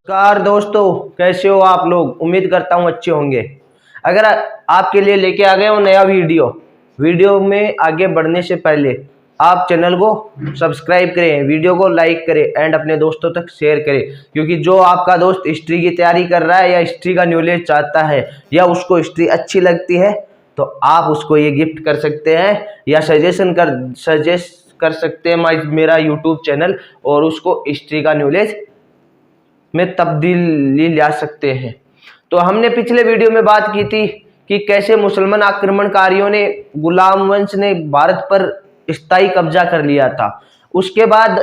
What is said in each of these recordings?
नमस्कार दोस्तों, कैसे हो आप लोग। उम्मीद करता हूँ अच्छे होंगे। अगर आपके लिए लेके आ गए हो नया वीडियो में आगे बढ़ने से पहले आप चैनल को सब्सक्राइब करें, वीडियो को लाइक करें एंड अपने दोस्तों तक शेयर करें, क्योंकि जो आपका दोस्त हिस्ट्री की तैयारी कर रहा है या हिस्ट्री का नॉलेज चाहता है या उसको हिस्ट्री अच्छी लगती है तो आप उसको ये गिफ्ट कर सकते हैं या सजेस्ट कर सकते हैं मेरा यूट्यूब चैनल, और उसको हिस्ट्री का नॉलेज में तब्दीली ला सकते हैं। तो हमने पिछले वीडियो में बात की थी कि कैसे मुसलमान आक्रमणकारियों ने, गुलाम वंश ने भारत पर स्थायी कब्जा कर लिया था। उसके बाद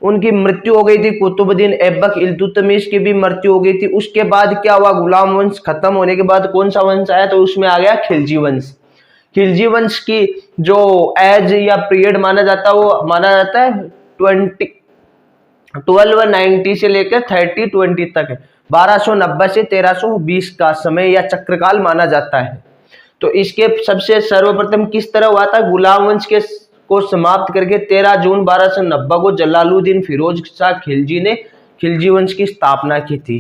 उनकी मृत्यु हो गई थी। कुतुबुद्दीन ऐबक इल्तुतमिश की भी मृत्यु हो गई थी। उसके बाद क्या हुआ, गुलाम वंश खत्म होने के बाद कौन सा वंश आया, तो उसमें आ गया खिलजी वंश। खिलजी वंश की जो एज या पीरियड माना जाता है वो माना जाता है 1290 से लेकर 3020 तक, 1290 से 1320 का समय या चक्रकाल माना जाता है। तो इसके सबसे सर्वप्रथम किस तरह हुआ था, गुलाम वंश के को समाप्त करके 13 जून 1290 को जलालुद्दीन फिरोज शाह खिलजी ने खिलजी वंश की स्थापना की थी।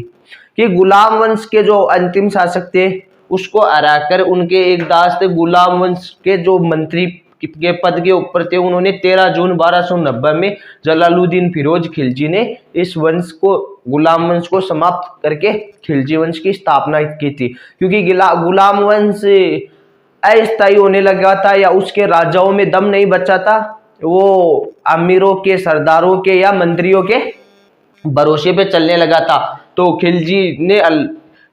कि गुलाम वंश के जो अंतिम शासक थे उसको हराकर उनके एक दास थे, गुलाम वंश के जो मंत्री के पद के ऊपर थे, उन्होंने 13 जून 1290 में जलालुद्दीन फिरोज खिलजी ने इस वंश को, गुलाम वंश को समाप्त करके खिलजी वंश की स्थापना की थी। क्योंकि गुलाम वंश अस्थायी होने लगा था या उसके राजाओं में दम नहीं बचा था, वो अमीरों के, सरदारों के या मंत्रियों के भरोसे पे चलने लगा था। तो खिलजी ने,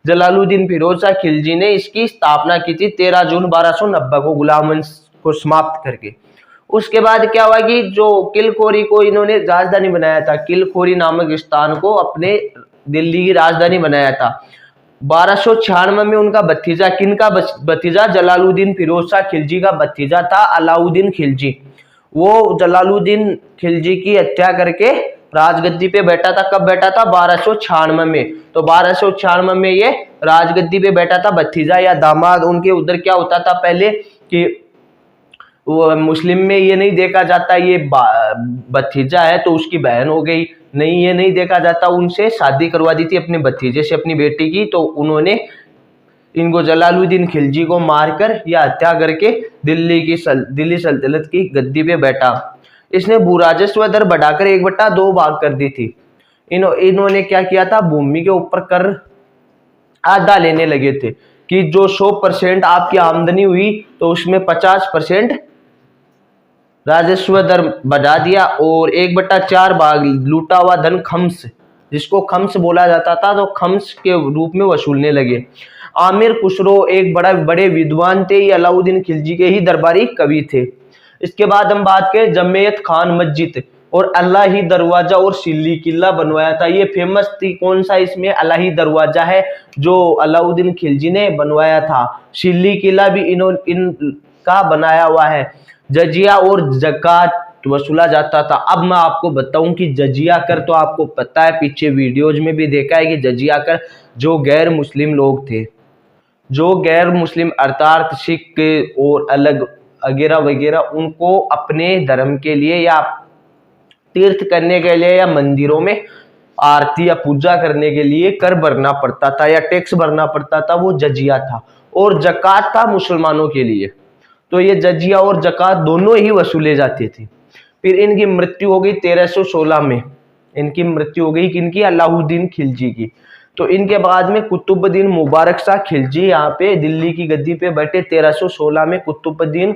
जलालुद्दीन फिरोज शाह खिलजी ने इसकी स्थापना की थी 13 जून 1290 को गुलाम वंश को समाप्त करके। उसके बाद क्या हुआ कि जो किलखोरी को इन्होंने राजधानी बनाया था, किलखोरी नामक स्थान को अपने दिल्ली की राजधानी बनाया था। 1296 में उनका भतीजा, किनका भतीजा, जलालुद्दीन फिरोज शाह खिलजी का भतीजा था अलाउद्दीन खिलजी। वो जलालुद्दीन खिलजी की हत्या करके राजगद्दी पे बैठा था। कब बैठा था, 1296 में। तो 1296 में ये राजगद्दी पे बैठा था, भतीजा या दामाद। उनके उधर क्या होता था पहले कि वो मुस्लिम में ये नहीं देखा जाता ये भतीजा है तो उसकी बहन हो गई, नहीं ये नहीं देखा जाता। उनसे शादी करवा दी थी अपने भतीजे से, अपनी बेटी की। तो उन्होंने इनको, जलालुद्दीन खिलजी को मारकर या हत्या करके दिल्ली सल्तनत की गद्दी पे बैठा। इसने भूराजस्व दर बढ़ाकर 1/2 भाग कर दी थी। इन्होंने क्या किया था, भूमि के ऊपर कर आधा लेने लगे थे कि जो 100% आपकी आमदनी हुई तो उसमें 50% राजस्व दर बढ़ा दिया, और 1/4 भाग लूटा हुआ धन खम्स, जिसको खम्स बोला जाता था, तो खम्स के रूप में वसूलने लगे। आमिर खुसरो एक बड़े विद्वान थे, ये अलाउद्दीन खिलजी के ही दरबारी कवि थे। इसके बाद हम बात करें, जमेयत खान मस्जिद और अल्लाही दरवाजा और सिल्ली किला बनवाया था। ये फेमस थी, कौन सा, इसमें अल्लाही दरवाजा है जो अलाउद्दीन खिलजी ने बनवाया था। सिल्ली किला भी इनका बनाया हुआ है। जजिया और ज़कात वसूला जाता था। अब मैं आपको बताऊं कि जजिया कर, तो आपको पता है, पीछे वीडियोज में भी देखा है कि जजिया कर जो गैर मुस्लिम लोग थे, जो गैर मुस्लिम अर्थात सिख और अलग वगैरह वगैरह, उनको अपने धर्म के लिए या तीर्थ करने के लिए या मंदिरों में आरती या पूजा करने के लिए कर भरना पड़ता था या टैक्स भरना पड़ता था, वो जजिया था। और ज़कात था मुसलमानों के लिए। तो ये जजिया और ज़कात दोनों ही वसूले जाते थे। फिर इनकी मृत्यु हो गई 1316 में। इनकी मृत्यु हो गई किनकी, अलाउद्दीन खिलजी की। तो इनके बाद में कुतुबुद्दीन मुबारक शाह खिलजी यहाँ पे दिल्ली की गद्दी पे बैठे 1316 में। कुतुबुद्दीन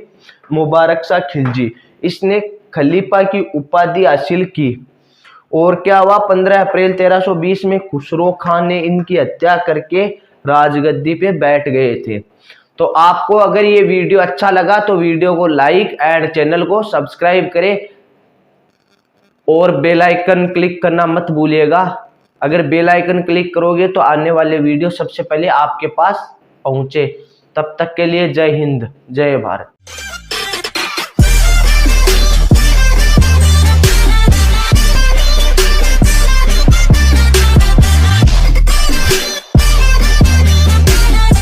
मुबारक शाह खिलजी, इसने खलीफा की उपाधि हासिल की। और क्या हुआ, 15 अप्रैल 1320 में खुसरो खान ने इनकी हत्या करके राजगद्दी पे बैठ गए थे। तो आपको अगर ये वीडियो अच्छा लगा तो वीडियो को लाइक एंड चैनल को सब्सक्राइब करें और बेल आइकन क्लिक करना मत भूलिएगा। अगर बेल आइकन क्लिक करोगे तो आने वाले वीडियो सबसे पहले आपके पास पहुंचे। तब तक के लिए जय हिंद, जय भारत।